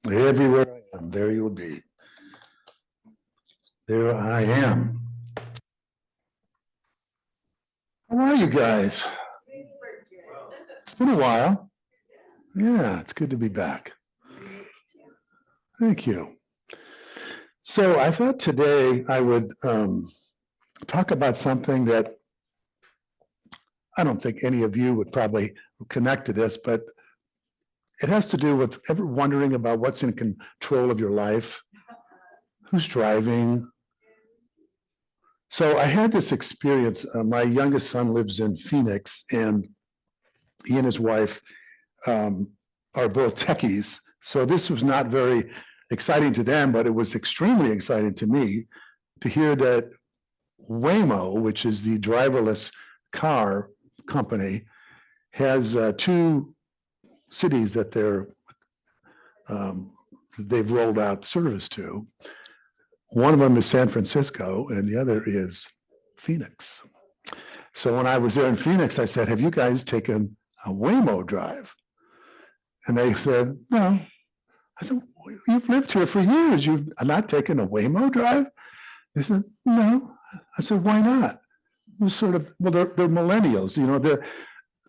Everywhere I am, there you'll be. There I am. How are you guys? It's been a while. Yeah, it's good to be back. Thank you. So I thought today I would talk about something that I don't think any of you would probably connect to this, but it has to do with ever wondering about what's in control of your life, who's driving. So I had this experience. My youngest son lives in Phoenix, and he and his wife are both techies. So this was not very exciting to them, but it was extremely exciting to me to hear that Waymo, which is the driverless car company, has two cities that they've rolled out service to. One of them is San Francisco, and the other is Phoenix. So when I was there in Phoenix, I said, "Have you guys taken a Waymo drive?" And they said, "No." I said, "You've lived here for years. You've not taken a Waymo drive?" They said, "No." I said, "Why not?" It was sort of, well, they're millennials. You know, their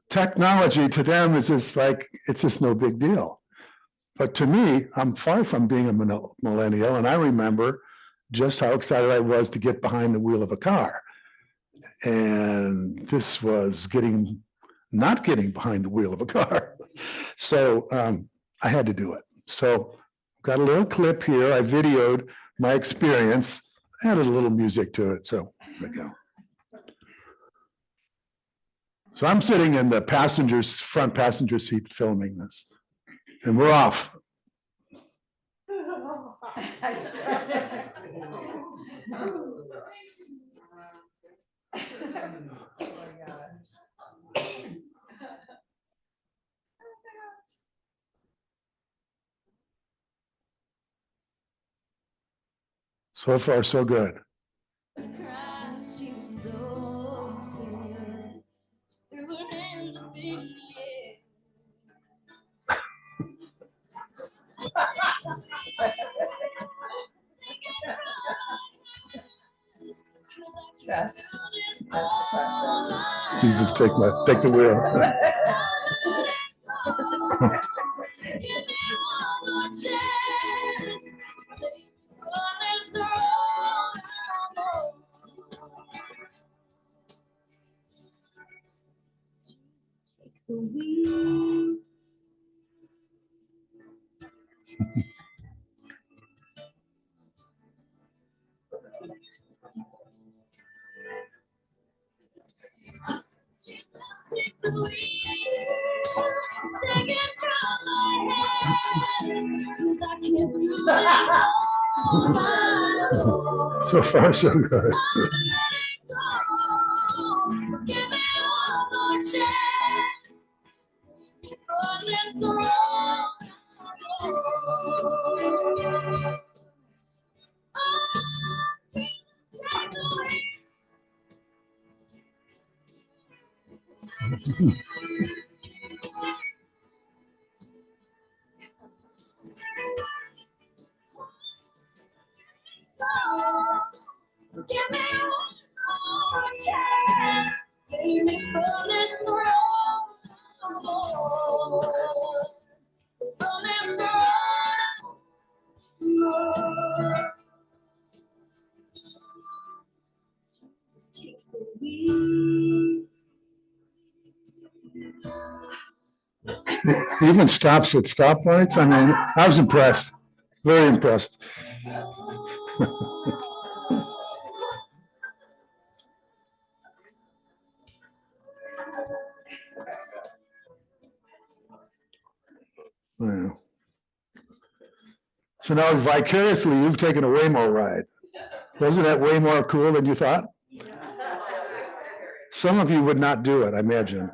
technology to them is just like, it's just no big deal. But to me, I'm far from being a millennial. And I remember just how excited I was to get behind the wheel of a car. And this was not getting behind the wheel of a car. So I had to do it. So got a little clip here. I videoed my experience, added a little music to it. So here we go. So I'm sitting in the front passenger seat filming this, and we're off. So far, so good. Jesus, take the wheel. So far, so good. He even stops at stoplights. I mean, I was impressed, very impressed. Yeah. So now vicariously, you've taken a Waymo ride. Wasn't that way more cool than you thought? Some of you would not do it, I imagine.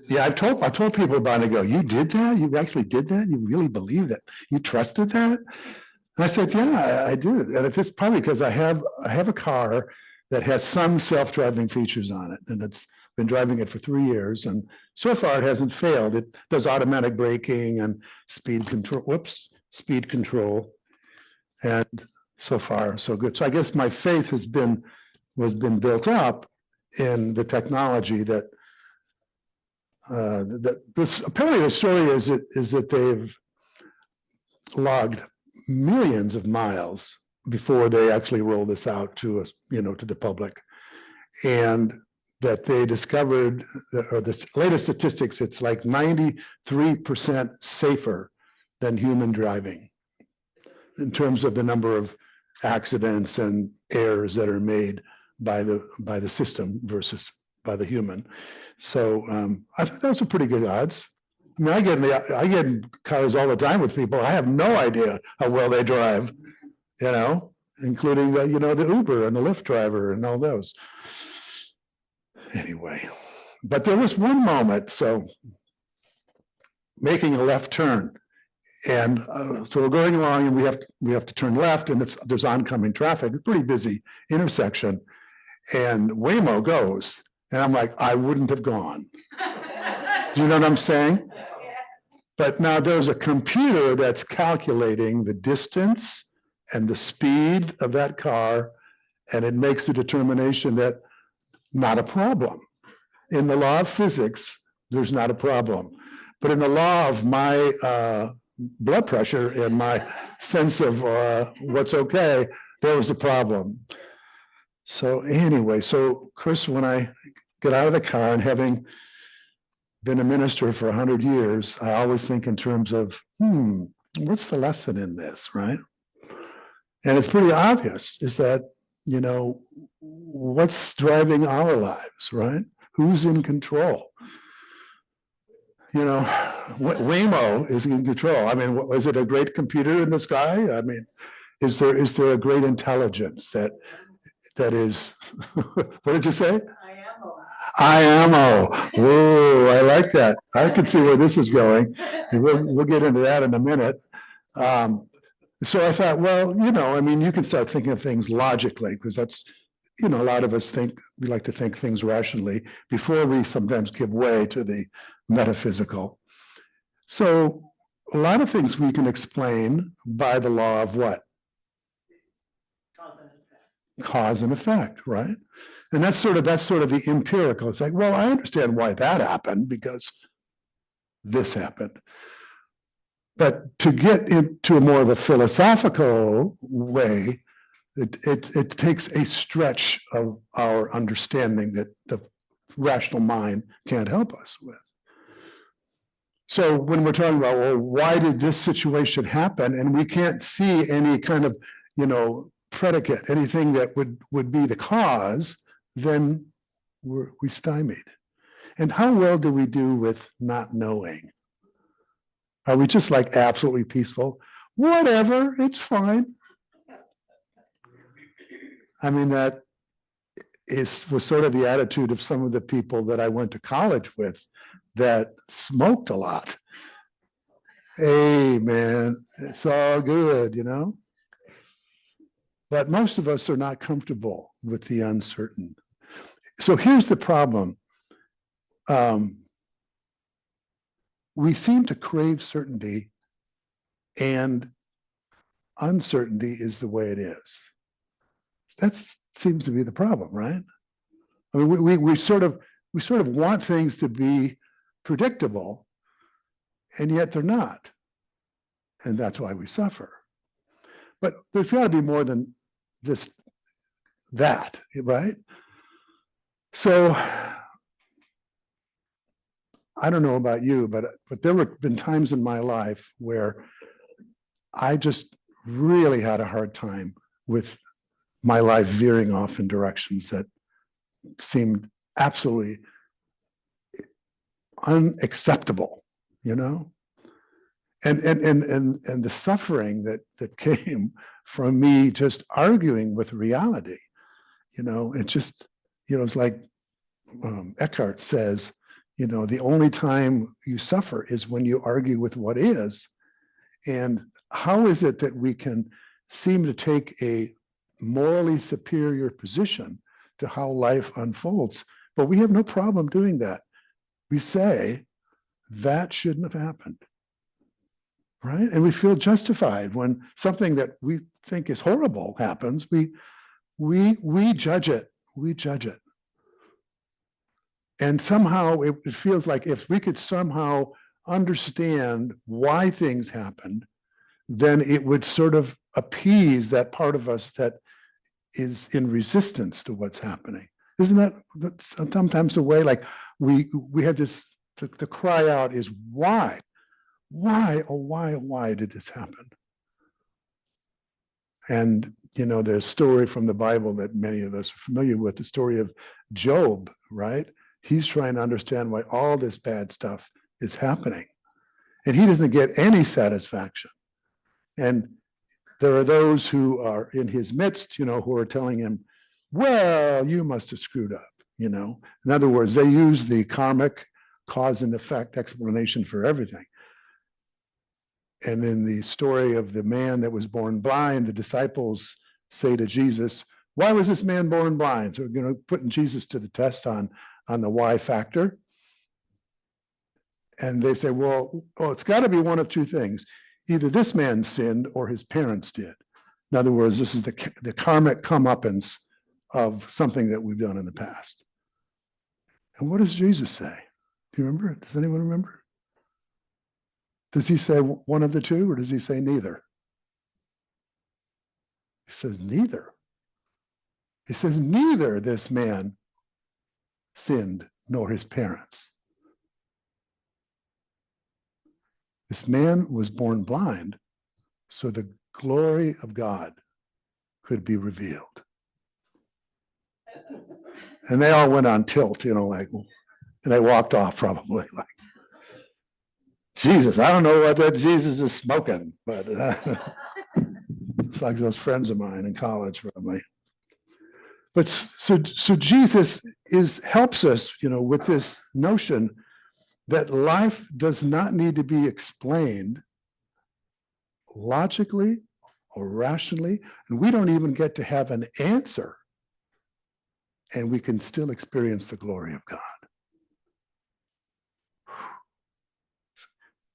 Yeah, I told people about it. I go, "You did that? You actually did that? You really believed it? You trusted that?" And I said, "Yeah, I did." And it's probably because I have a car that has some self-driving features on it, and it's been driving it for 3 years, and so far it hasn't failed. It does automatic braking and speed control, and so far so good. So I guess my faith was been built up in the technology that this apparently the story is that they've logged millions of miles before they actually roll this out to us, to the public, and that they discovered, or the latest statistics, it's like 93% safer than human driving in terms of the number of accidents and errors that are made by the system versus by the human. So I thought those are pretty good odds. I mean, I get in cars all the time with people. I have no idea how well they drive, including the Uber and the Lyft driver and all those. Anyway, but there was one moment, so making a left turn, and so we're going along, and we have to turn left, and there's oncoming traffic. It's a pretty busy intersection, and Waymo goes, and I'm like, I wouldn't have gone. Do you know what I'm saying? But now there's a computer that's calculating the distance and the speed of that car, and it makes the determination that not a problem. In the law of physics, there's not a problem. But in the law of my blood pressure and my sense of what's okay, there was a problem. So anyway, of course, when I get out of the car, and having been a minister for 100 years, I always think in terms of, what's the lesson in this, right? And it's pretty obvious, is that, what's driving our lives, right? Who's in control? Waymo is in control. I mean, is it a great computer in the sky? I mean, is there a great intelligence that is, what did you say? IMO. Whoa, I like that. I can see where this is going. We'll get into that in a minute. So I thought, well, you can start thinking of things logically, because that's, a lot of us we like to think things rationally before we sometimes give way to the metaphysical. So a lot of things we can explain by the law of what? Cause and effect, right? And that's sort of the empirical. It's like, well, I understand why that happened because this happened. But to get into a more of a philosophical way, it takes a stretch of our understanding that the rational mind can't help us with. So when we're talking about, well, why did this situation happen? And we can't see any kind of, predicate, anything that would be the cause, then we stymied. And how well do we do with not knowing? Are we just like absolutely peaceful? Whatever, it's fine. I mean, that was sort of the attitude of some of the people that I went to college with that smoked a lot. Hey, man, it's all good, But most of us are not comfortable with the uncertain. So here's the problem. We seem to crave certainty, and uncertainty is the way it is. That seems to be the problem, right? I mean, we sort of want things to be predictable, and yet they're not. And that's why we suffer. But there's got to be more than just that, right? So I don't know about you, but there have been times in my life where I just really had a hard time with my life veering off in directions that seemed absolutely unacceptable, And the suffering that came from me just arguing with reality, it just, it's like Eckhart says, the only time you suffer is when you argue with what is. And how is it that we can seem to take a morally superior position to how life unfolds, But we have no problem doing that. We say that shouldn't have happened, right? And we feel justified when something that we think is horrible happens. We judge it. We judge it. And somehow it feels like if we could somehow understand why things happened, then it would sort of appease that part of us that is in resistance to what's happening. Isn't that sometimes the way? Like we have this, the cry out is why? Why, oh why did this happen? And there's a story from the Bible that many of us are familiar with, the story of Job, right? He's trying to understand why all this bad stuff is happening. And he doesn't get any satisfaction. And there are those who are in his midst, who are telling him, well, you must have screwed up, In other words, they use the karmic cause and effect explanation for everything. And in the story of the man that was born blind, the disciples say to Jesus, why was this man born blind? So, putting Jesus to the test on the why factor. And they say, well, it's got to be one of two things. Either this man sinned or his parents did. In other words, this is the karmic comeuppance of something that we've done in the past. And what does Jesus say? Do you remember? Does anyone remember? Does he say one of the two, or does he say neither? He says neither. He says neither this man sinned nor his parents. This man was born blind so the glory of God could be revealed. And they all went on tilt, and they walked off probably like, Jesus, I don't know what that Jesus is smoking, but it's like those friends of mine in college probably. But so Jesus helps us, with this notion that life does not need to be explained logically or rationally, and we don't even get to have an answer, and we can still experience the glory of God.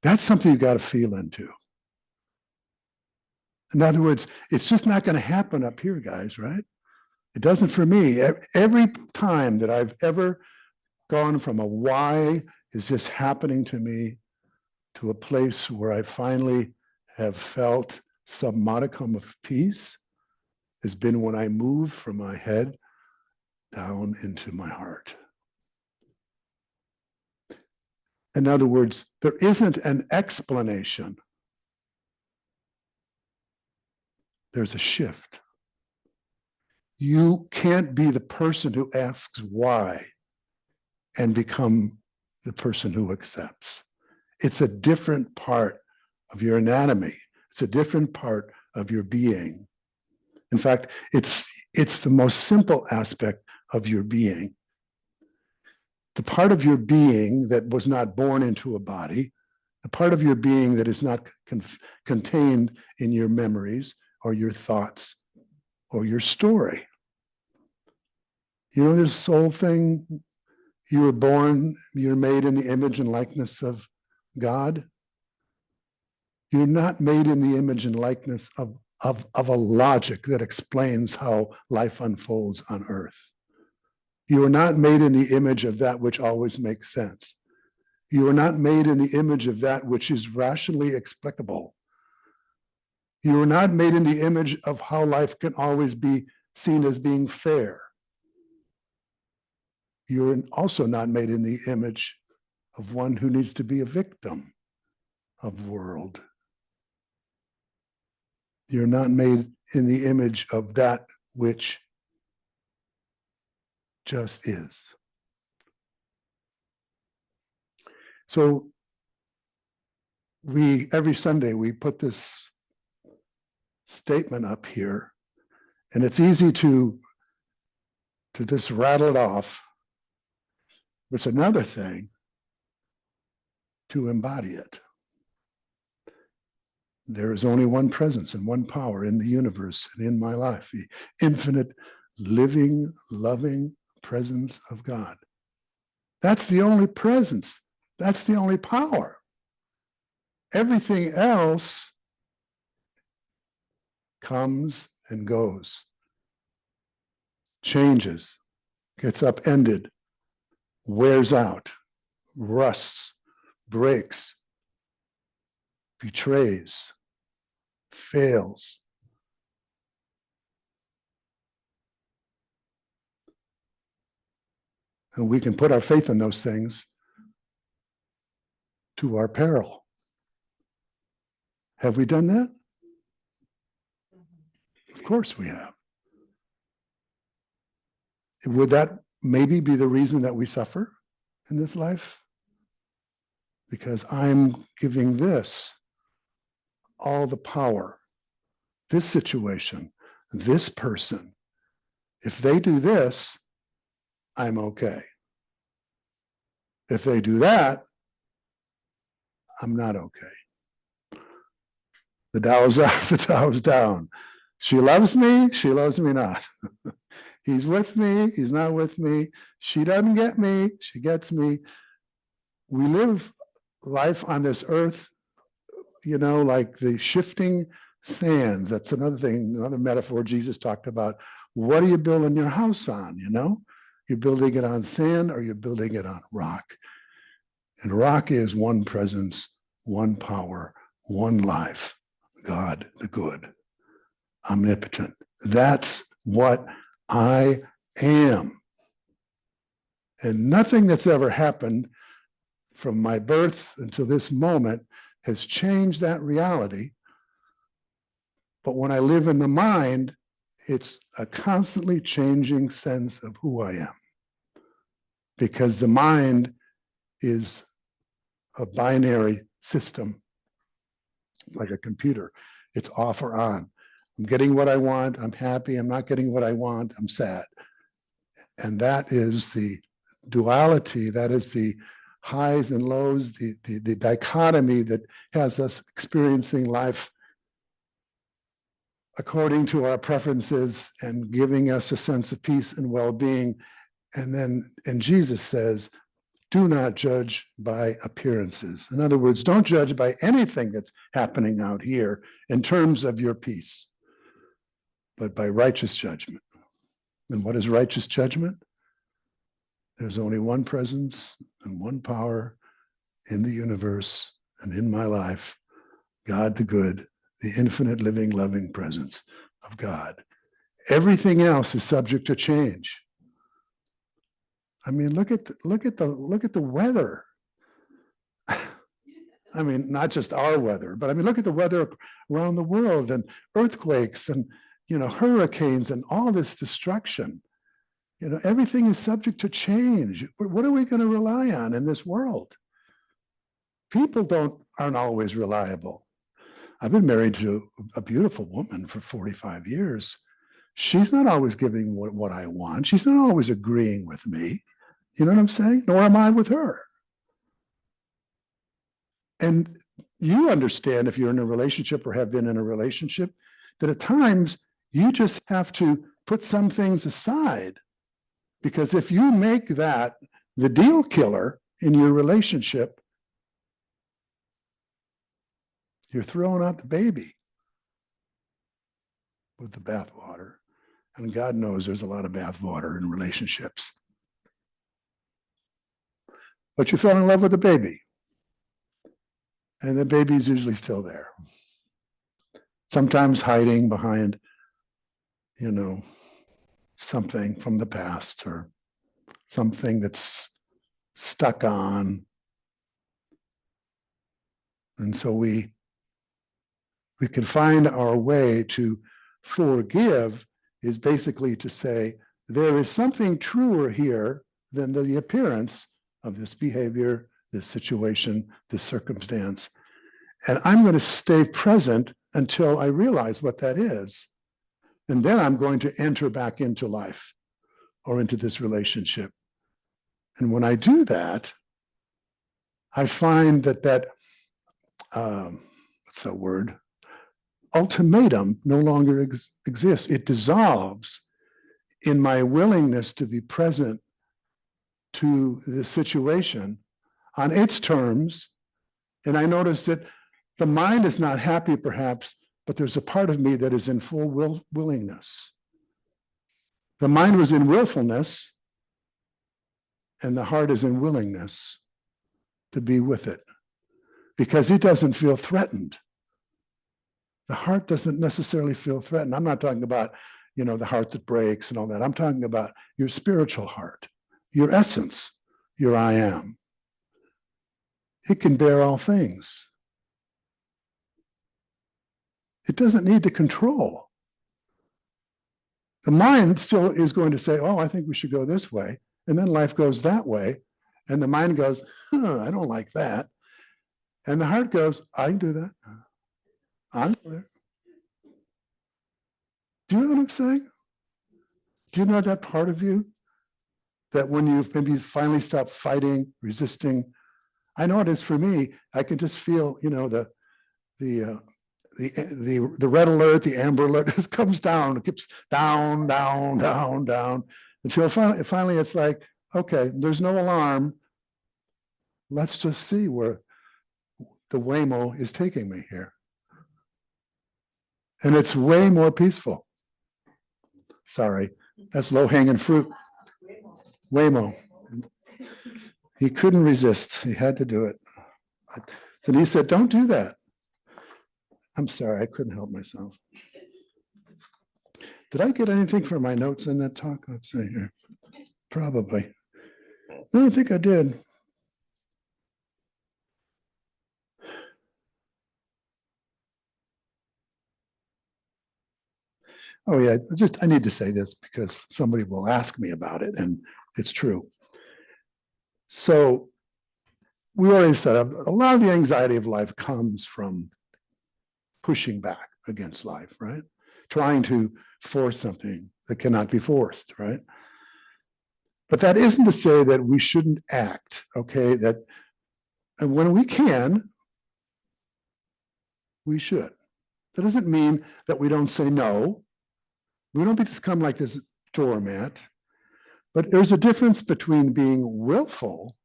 That's something you got to feel into. In other words, it's just not going to happen up here, guys, right? It doesn't for me. Every time that I've ever gone from a why is this happening to me to a place where I finally have felt some modicum of peace has been when I moved from my head down into my heart. In other words, there isn't an explanation. There's a shift. You can't be the person who asks why and become the person who accepts. It's a different part of your anatomy. It's a different part of your being. In fact, it's the most simple aspect of your being. The part of your being that was not born into a body, the part of your being that is not contained in your memories or your thoughts or your story. This whole thing, you were born, you're made in the image and likeness of God. You're not made in the image and likeness of a logic that explains how life unfolds on earth. You are not made in the image of that which always makes sense. You are not made in the image of that which is rationally explicable. You are not made in the image of how life can always be seen as being fair. You're also not made in the image of one who needs to be a victim of the world. You're not made in the image of that which just is. So every Sunday we put this statement up here, and it's easy to just rattle it off. It's another thing to embody it. There is only one presence and one power in the universe and in my life, the infinite, living, loving presence of God. That's the only presence. That's the only power. Everything else comes and goes, changes, gets upended, wears out, rusts, breaks, betrays, fails. And we can put our faith in those things to our peril. Have we done that? Of course we have. Would that maybe be the reason that we suffer in this life? Because I'm giving this all the power, this situation, this person. If they do this, I'm okay. If they do that, I'm not okay. The Tao's up, the Tao's down. She loves me not. He's with me, he's not with me. She doesn't get me, she gets me. We live life on this earth, like the shifting sands. That's another thing, another metaphor Jesus talked about. What are you building your house on, You're building it on sand or you're building it on rock. And rock is one presence, one power, one life. God, the good, omnipotent. That's what I am. And nothing that's ever happened from my birth until this moment has changed that reality. But when I live in the mind, it's a constantly changing sense of who I am. Because the mind is a binary system, like a computer. It's off or on. I'm getting what I want, I'm happy. I'm not getting what I want, I'm sad. And that is the duality, that is the highs and lows, the dichotomy that has us experiencing life according to our preferences and giving us a sense of peace and well-being. And Jesus says, do not judge by appearances. In other words, don't judge by anything that's happening out here in terms of your peace, but by righteous judgment. And what is righteous judgment? There's only one presence and one power in the universe and in my life, God the good, the infinite living, loving presence of God. Everything else is subject to change. I mean, look at the weather. I mean, not just our weather, but I mean, look at the weather around the world and earthquakes and hurricanes and all this destruction. Everything is subject to change. What are we going to rely on in this world? People aren't always reliable. I've been married to a beautiful woman for 45 years. She's not always giving what I want. She's not always agreeing with me. You know what I'm saying? Nor am I with her. And you understand, if you're in a relationship or have been in a relationship, that at times you just have to put some things aside. Because if you make that the deal killer in your relationship, you're throwing out the baby with the bathwater. And God knows there's a lot of bathwater in relationships. But you fell in love with the baby. And the baby's usually still there. Sometimes hiding behind, something from the past or something that's stuck on. And so we can find our way to forgive is basically to say, there is something truer here than the appearance of this behavior, this situation, this circumstance. And I'm going to stay present until I realize what that is. And then I'm going to enter back into life or into this relationship. And when I do that, I find that what's that word? Ultimatum no longer exists. It dissolves in my willingness to be present to the situation on its terms. And I noticed that the mind is not happy, perhaps, but there's a part of me that is in full willingness. The mind was in willfulness, and the heart is in willingness to be with it, because it doesn't feel threatened. The heart doesn't necessarily feel threatened. I'm not talking about, the heart that breaks and all that. I'm talking about your spiritual heart, your essence, your I am. It can bear all things. It doesn't need to control. The mind still is going to say, oh, I think we should go this way. And then life goes that way. And the mind goes, I don't like that. And the heart goes, I can do that. I'm there. Do you know what I'm saying? Do you know that part of you? That when you've maybe finally stopped fighting, resisting, I know it is for me. I can just feel, the red alert, the amber alert just comes down. It keeps down, down, down, down, until finally it's like, okay, there's no alarm. Let's just see where the Waymo is taking me here. And it's way more peaceful. Sorry, that's low-hanging fruit. Waymo. He couldn't resist. He had to do it. And he said, don't do that. I'm sorry, I couldn't help myself. Did I get anything from my notes in that talk? Let's see here. Probably. No, I think I did. Oh yeah, I need to say this because somebody will ask me about it, and it's true. So we already said a lot of the anxiety of life comes from pushing back against life, right? Trying to force something that cannot be forced, right? But that isn't to say that we shouldn't act, okay? And when we can, we should. That doesn't mean that we don't say no. We don't become like this doormat. But there's a difference between being willful,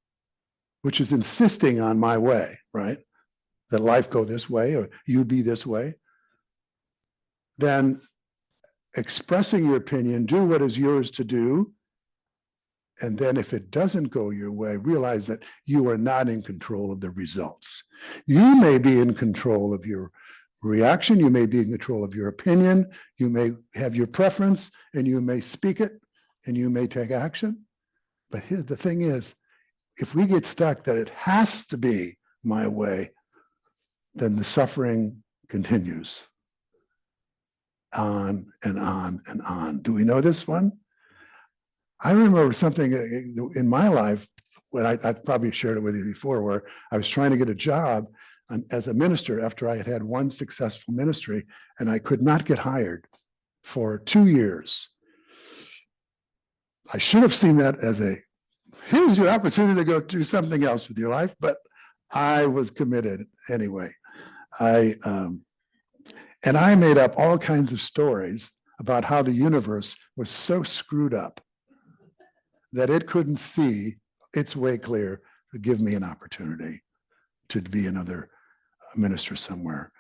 which is insisting on my way, right? That life go this way or you be this way, than expressing your opinion, do what is yours to do. And then if it doesn't go your way, realize that you are not in control of the results. You may be in control of your reaction. You may be in control of your opinion. You may have your preference and you may speak it and you may take action. But here's the thing is, if we get stuck that it has to be my way, then the suffering continues on and on and on. Do we know this one? I remember something in my life when I probably shared it with you before, where I was trying to get a job as a minister after I had had one successful ministry, and I could not get hired for 2 years. I should have seen that as here's your opportunity to go do something else with your life, but I was committed anyway. And I made up all kinds of stories about how the universe was so screwed up that it couldn't see its way clear to give me an opportunity to be another minister somewhere.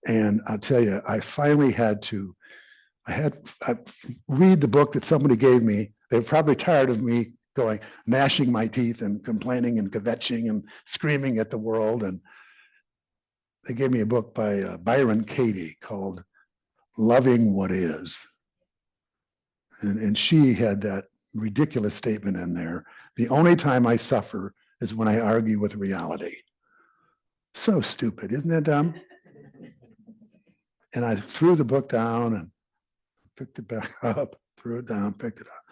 And I'll tell you, I finally had to, I read the book that somebody gave me. They were probably tired of me going, gnashing my teeth and complaining and kvetching and screaming at the world. And they gave me a book by Byron Katie called Loving What Is. And she had that ridiculous statement in there. The only time I suffer is when I argue with reality. So stupid, isn't that dumb? And I threw the book down and picked it back up, threw it down, picked it up.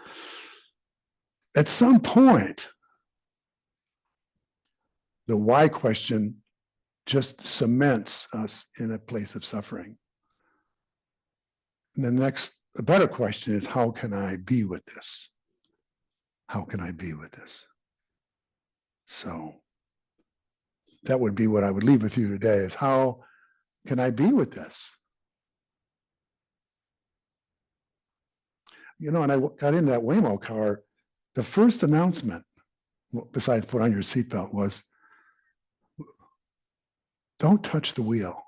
At some point, the why question just cements us in a place of suffering. And the better question is, how can I be with this? How can I be with this? So that would be what I would leave with you today, is how can I be with this? And I got in that Waymo car, the first announcement besides put on your seatbelt, was don't touch the wheel.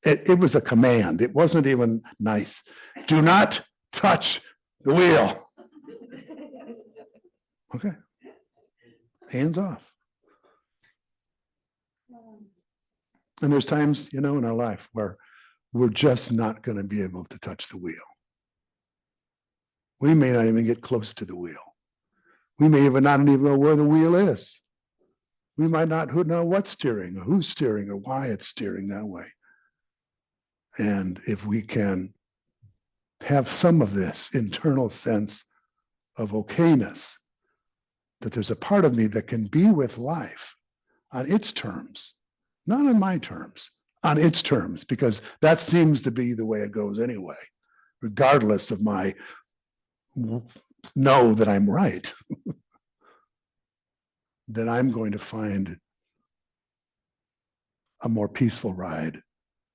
It was a command. It wasn't even nice. Do not touch the wheel. Okay. Hands off. And there's times, in our life where we're just not going to be able to touch the wheel. We may not even get close to the wheel. We may even not even know where the wheel is. We might not know what's steering or who's steering or why it's steering that way. And if we can have some of this internal sense of okayness, that there's a part of me that can be with life on its terms, not on my terms, on its terms, because that seems to be the way it goes anyway, regardless of my know that I'm right, then I'm going to find a more peaceful ride,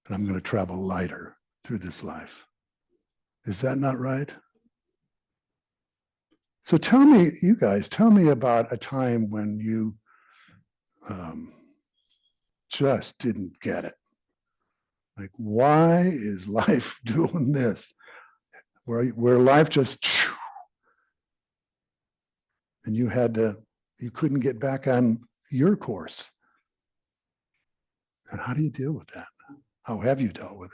and I'm going to travel lighter through this life. Is that not right? So tell me, you guys, tell me about a time when you just didn't get it. Like, why is life doing this? Where life just, and you couldn't get back on your course. And how do you deal with that? How have you dealt with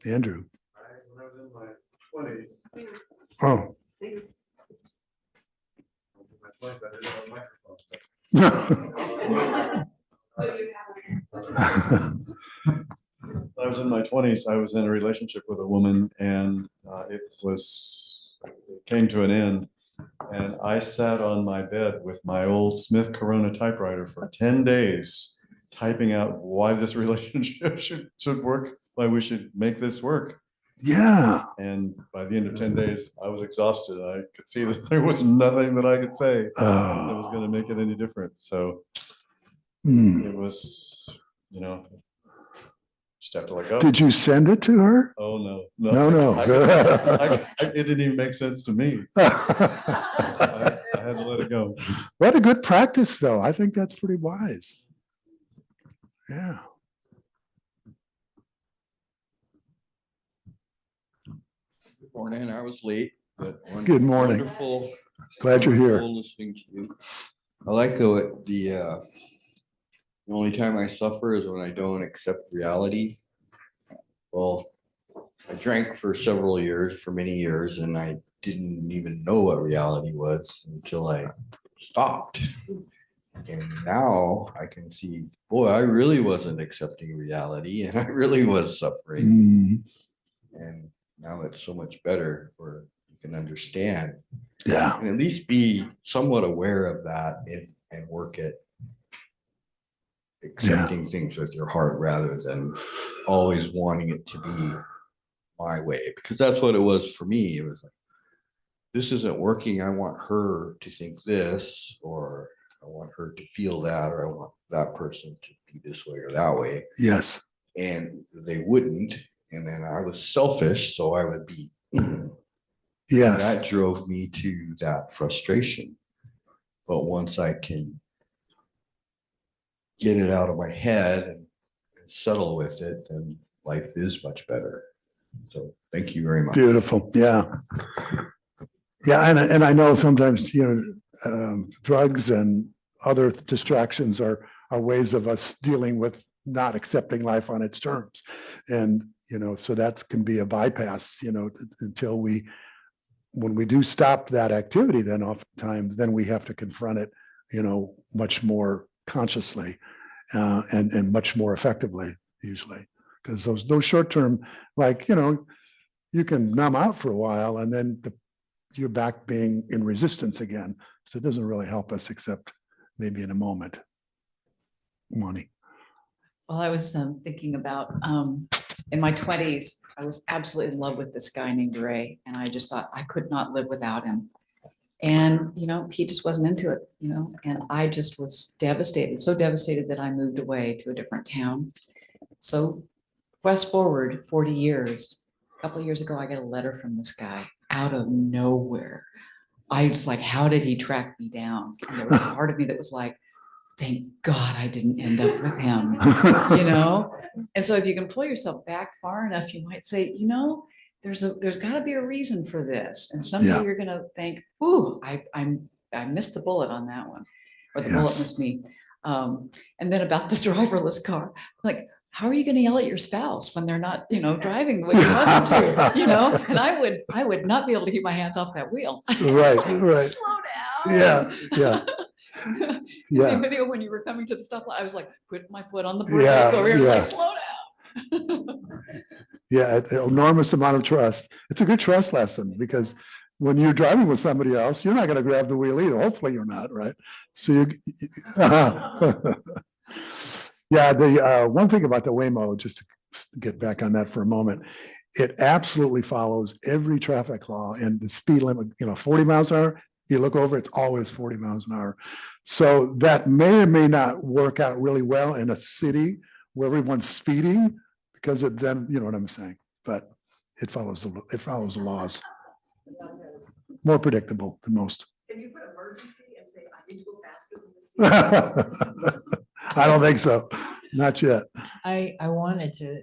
it? Andrew. When I was in my 20s. Oh. I was in my 20s. I was in a relationship with a woman, and it came to an end. And I sat on my bed with my old Smith Corona typewriter for 10 days, typing out why this relationship should work, why we should make this work. Yeah. And by the end of 10 days, I was exhausted. I could see that there was nothing that I could say that was going to make it any different. So it was, just have to let go. Did you send it to her? Oh, no. No. It didn't even make sense to me. I had to let it go. What a good practice, though. I think that's pretty wise. Yeah. Good morning. I was late, but good morning. Wonderful. Glad you're here. Listening to you. I like the only time I suffer is when I don't accept reality. Well, I drank for many years, and I didn't even know what reality was until I stopped. And now I can see, boy, I really wasn't accepting reality, and I really was suffering. And now it's so much better where you can understand. Yeah. And at least be somewhat aware of that and work at accepting things with your heart rather than always wanting it to be my way. Because that's what it was for me. It was like, this isn't working. I want her to think this, or I want her to feel that, or I want that person to be this way or that way. Yes. And they wouldn't. And then I was selfish, so I would be. Yes. And that drove me to that frustration. But once I can get it out of my head and settle with it, then life is much better. So thank you very much. Beautiful. Yeah. Yeah. And I know sometimes, drugs and other distractions are ways of us dealing with not accepting life on its terms. And, so that can be a bypass, until when we do stop that activity, then oftentimes, then we have to confront it, much more consciously and much more effectively, usually. Because those short-term, you can numb out for a while and then you're back being in resistance again. So it doesn't really help us except maybe in a moment. Money. Well, I was thinking about in my 20s, I was absolutely in love with this guy named Ray. And I just thought I could not live without him. And, he just wasn't into it, and I just was devastated, so devastated that I moved away to a different town. So fast forward 40 years, couple of years ago, I got a letter from this guy out of nowhere. I was like, how did he track me down? And there was a part of me that was like, thank God I didn't end up with him, you know? And so if you can pull yourself back far enough, you might say, you know, there's got to be a reason for this. And someday Yeah. you're going to think, ooh, I missed the bullet on that one, or the bullet Yes. missed me. And then about the driverless car, like, how are you going to yell at your spouse when they're not, you know, driving the way you want them to, you know? And I would not be able to keep my hands off that wheel. Right, Like, right. slow down. Yeah, yeah. The Yeah. video when you were coming to the stoplight, I was like, put my foot on the brake Yeah, over here, yeah. like, slow down. Yeah, an enormous amount of trust. It's a good trust lesson because when you're driving with somebody else, you're not going to grab the wheel either. Hopefully you're not, right? So you, yeah, the one thing about the Waymo, just to get back on that for a moment, it absolutely follows every traffic law and the speed limit, 40 miles an hour. You look over, it's always 40 miles an hour. So that may or may not work out really well in a city where everyone's speeding, because it then, you know what I'm saying, but it follows the laws. More predictable than most. Can you put emergency and say, I need to go faster than this? I don't think so. Not yet. I wanted to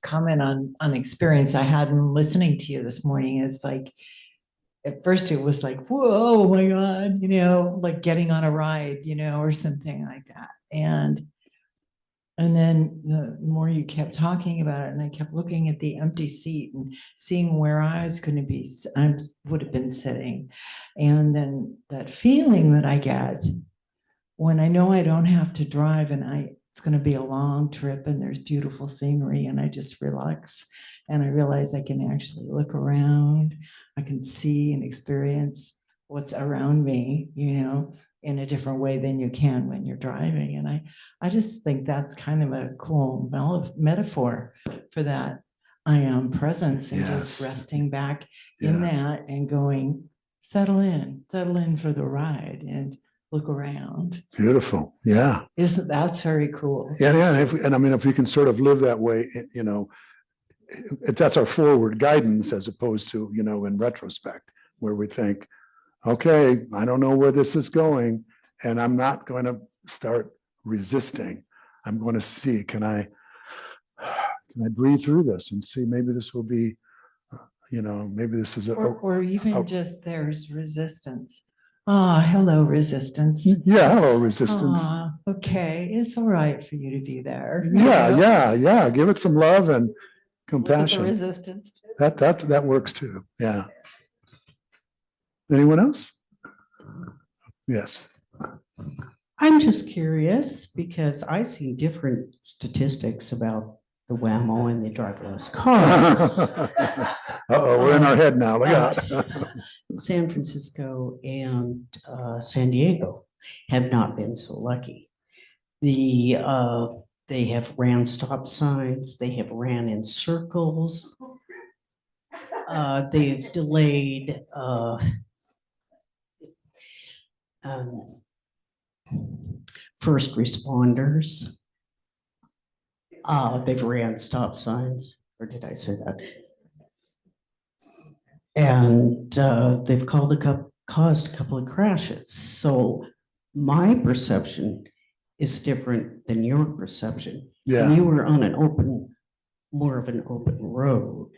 comment on experience I had in listening to you this morning. It's like, at first it was like, whoa, oh my God, like getting on a ride, or something like that. And then the more you kept talking about it, and I kept looking at the empty seat and seeing where I was going to be, I would have been sitting. And then that feeling that I get when I know I don't have to drive and it's going to be a long trip and there's beautiful scenery and I just relax and I realize I can actually look around, I can see and experience what's around me, in a different way than you can when you're driving. And I just think that's kind of a cool metaphor for that I am presence, and just Yes. resting back in Yes. that and going, settle in for the ride and look around. Beautiful. Yeah. That's very cool. Yeah. And I mean, if we can sort of live that way, that's our forward guidance as opposed to, in retrospect, where we think, okay, I don't know where this is going, and I'm not going to start resisting. I'm going to see, can I breathe through this and see, maybe this will be, maybe this is Or even just there's resistance. Hello, resistance. yeah, hello, resistance. Okay, it's all right for you to be there. Yeah. Give it some love and Look at the compassion. resistance. That works too. Yeah. Anyone else? Yes. I'm just curious because I see different statistics about the Waymo and the driverless cars. Uh-oh, we're in our head now. Look out. San Francisco and San Diego have not been so lucky. They have ran stop signs, they have ran in circles, they've delayed first responders. They've ran stop signs, or did I say that? And they've caused a couple of crashes. So my perception is different than your perception. Yeah. You were on more of an open road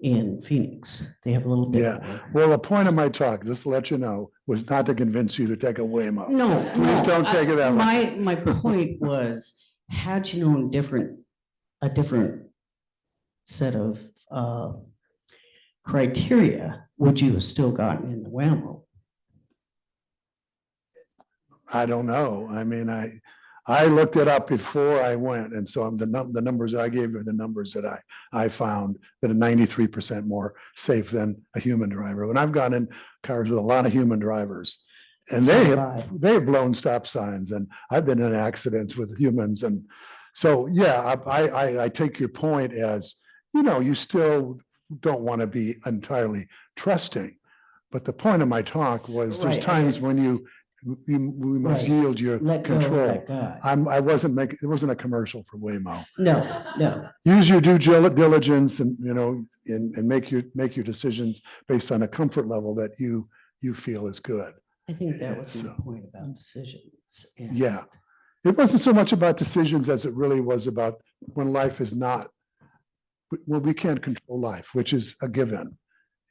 in Phoenix. They have a little bit Yeah. more. Well, the point of my talk, just to let you know, was not to convince you to take a Waymo. No, Please don't take it that way. My point was, had you known a different set of criteria, would you have still gotten in the Waymo? I don't know. I mean, I looked it up before I went, and so the numbers I gave are the numbers that I found that are 93% more safe than a human driver. When I've gone in cars with a lot of human drivers, and So they have have blown stop signs, and I've been in accidents with humans, and so yeah, I take your point as, you still don't want to be entirely trusting, but the point of my talk was there's Right, times when you We must Right. yield your Let go, control. let God. I wasn't making, it wasn't a commercial for Waymo. No. Use your due diligence and, and make your decisions based on a comfort level that you feel is good. I think that was my So, point about decisions. and- Yeah. It wasn't so much about decisions as it really was about when life is not, well, we can't control life, which is a given.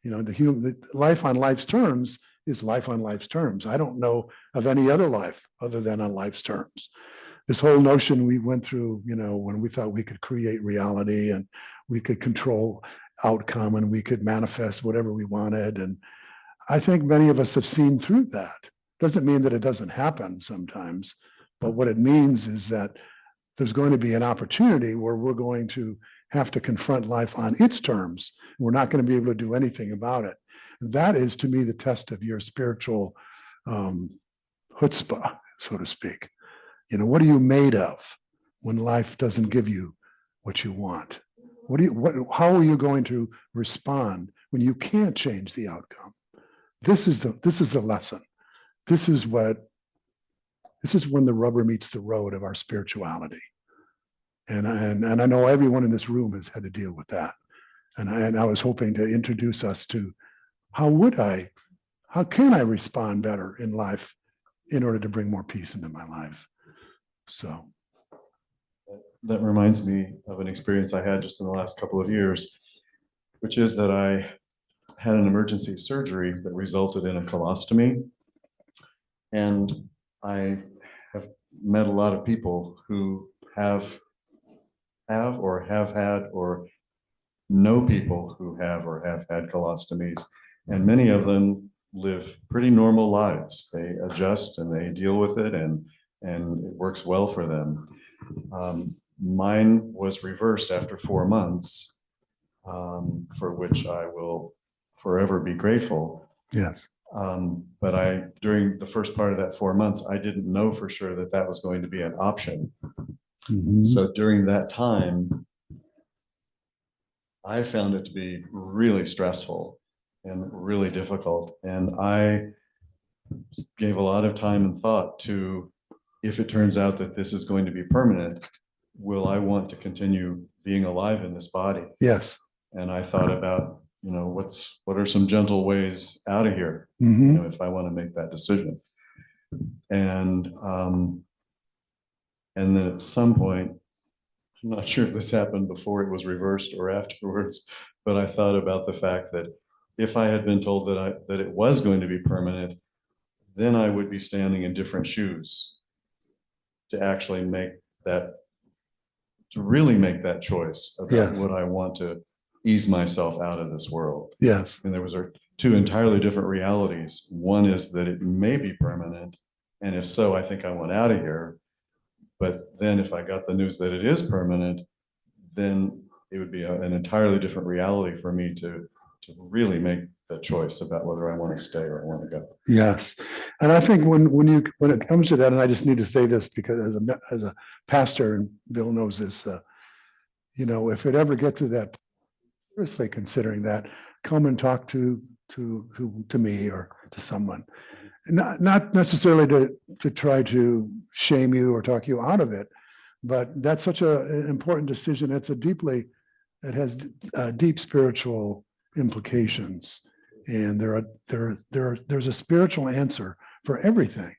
The life on life's terms is life on life's terms. I don't know of any other life other than on life's terms. This whole notion we went through, when we thought we could create reality and we could control outcome and we could manifest whatever we wanted. And I think many of us have seen through that. Doesn't mean that it doesn't happen sometimes, but what it means is that there's going to be an opportunity where we're going to have to confront life on its terms. We're not going to be able to do anything about it. That is, to me, the test of your spiritual chutzpah, so to speak. What are you made of when life doesn't give you what you want? How are you going to respond when you can't change the outcome? This is the lesson. This is when the rubber meets the road of our spirituality. And I know everyone in this room has had to deal with that. And I was hoping to introduce us to how can I respond better in life in order to bring more peace into my life? So. That reminds me of an experience I had just in the last couple of years, which is that I had an emergency surgery that resulted in a colostomy. And I have met a lot of people who have or have had or know people who have or have had colostomies. And many of them live pretty normal lives. They adjust and they deal with it, and it works well for them. Mine was reversed after 4 months, for which I will forever be grateful. Yes. But during the first part of that 4 months, I didn't know for sure that was going to be an option. Mhm. So during that time, I found it to be really stressful and really difficult. And I gave a lot of time and thought to, if it turns out that this is going to be permanent, will I want to continue being alive in this body? Yes. And I thought about, what are some gentle ways out of here, Mhm. if I want to make that decision. And then at some point, I'm not sure if this happened before it was reversed or afterwards, but I thought about the fact that if I had been told that it was going to be permanent, then I would be standing in different shoes to actually really make that choice about Yes. what I want to ease myself out of this world. Yes. And there was two entirely different realities. One is that it may be permanent, and if so, I think I want out of here. But then if I got the news that it is permanent, then it would be an entirely different reality for me to really make the choice about whether I want to stay or I want to go. Yes. And I think when it comes to that, and I just need to say this because as a pastor, and Bill knows this, if it ever gets to that, seriously considering that, come and talk to me or to someone. Not necessarily to try to shame you or talk you out of it, but that's such an important decision. It has deep spiritual implications, and there's a spiritual answer for everything.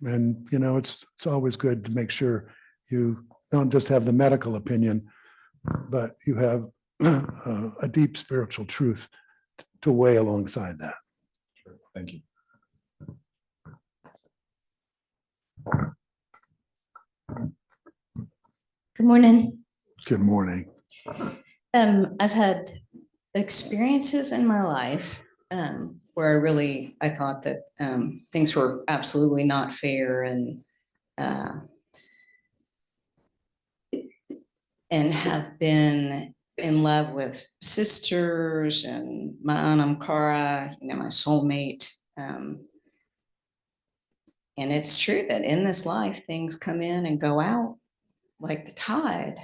And it's always good to make sure you don't just have the medical opinion, but you have a deep spiritual truth to weigh alongside that. Sure. Thank you. Good morning. Good morning. I've had experiences in my life where I thought that things were absolutely not fair, and have been in love with sisters and my Anam Cara, my soulmate. And it's true that in this life, things come in and go out like the tide.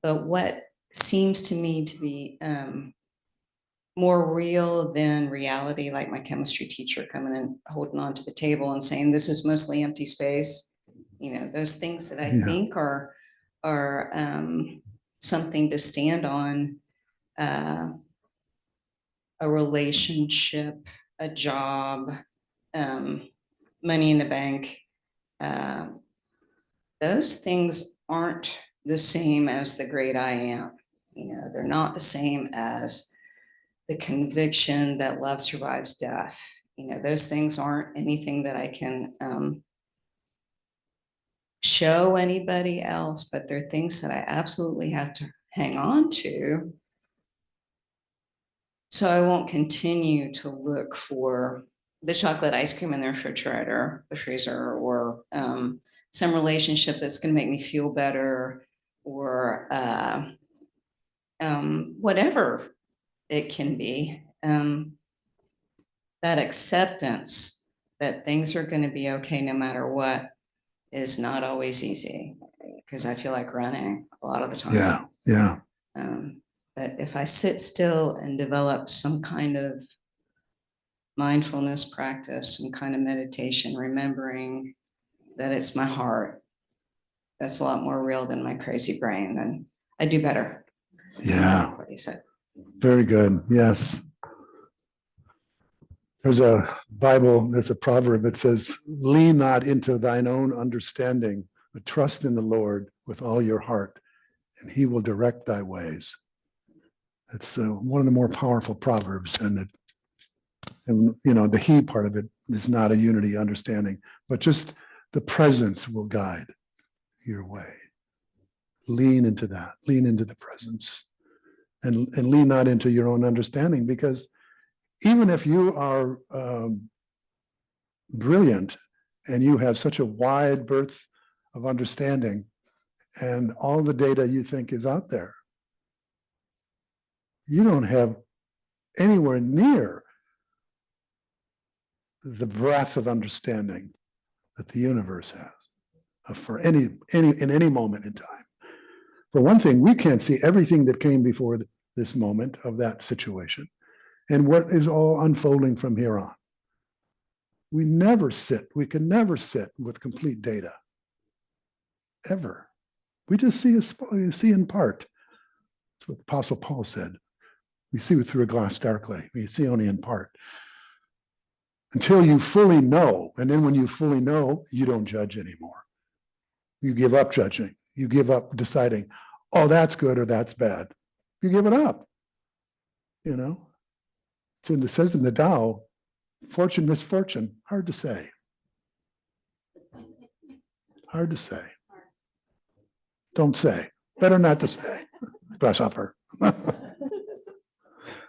But what seems to me to be more real than reality, like my chemistry teacher coming and holding on to the table and saying, this is mostly empty space. You know, those things that I Yeah. think are something to stand on, a relationship, a job, money in the bank. Those things aren't the same as the great I am. You know, they're not the same as the conviction that love survives death. You know, those things aren't anything that I can show anybody else, but they're things that I absolutely have to hang on to. So I won't continue to look for the chocolate ice cream in the refrigerator, the freezer, or some relationship that's going to make me feel better, or whatever it can be. That acceptance that things are going to be okay no matter what is not always easy, because I feel like running a lot of the time. Yeah. Yeah. But if I sit still and develop some kind of mindfulness practice, some kind of meditation, remembering that it's my heart, that's a lot more real than my crazy brain, then I do better. Yeah. What you said. Very good. Yes. There's a Bible, there's a proverb that says, lean not into thine own understanding, but trust in the Lord with all your heart, and he will direct thy ways. It's one of the more powerful proverbs, and you know, the he part of it is not a unity understanding, but just the presence will guide your way. Lean into that, lean into the presence, and lean not into your own understanding, because even if you are brilliant and you have such a wide berth of understanding and all the data you think is out there, you don't have anywhere near the breadth of understanding that the universe has for in any moment in time. For one thing, we can't see everything that came before this moment of that situation and what is all unfolding from here on. We can never sit with complete data, ever. We just see in part. That's what Apostle Paul said. We see through a glass darkly. We see only in part. Until you fully know, and then when you fully know, you don't judge anymore. You give up judging. You give up deciding, oh, that's good or that's bad. You give it up. You know, it says in the Tao, fortune, misfortune, hard to say. Hard to say. Don't say. Better not to say. Grasshopper.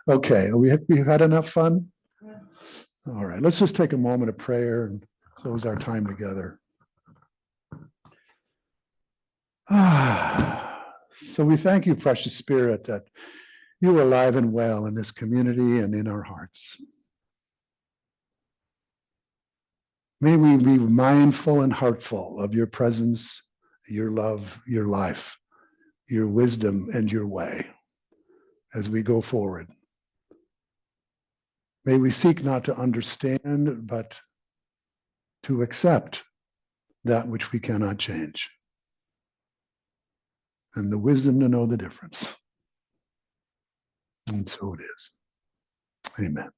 Okay, we had enough fun? All right, let's just take a moment of prayer and close our time together. So we thank you, precious Spirit, that you are alive and well in this community and in our hearts. May we be mindful and heartful of your presence, your love, your life, your wisdom, and your way as we go forward. May we seek not to understand, but to accept that which we cannot change, and the wisdom to know the difference. And so it is. Amen.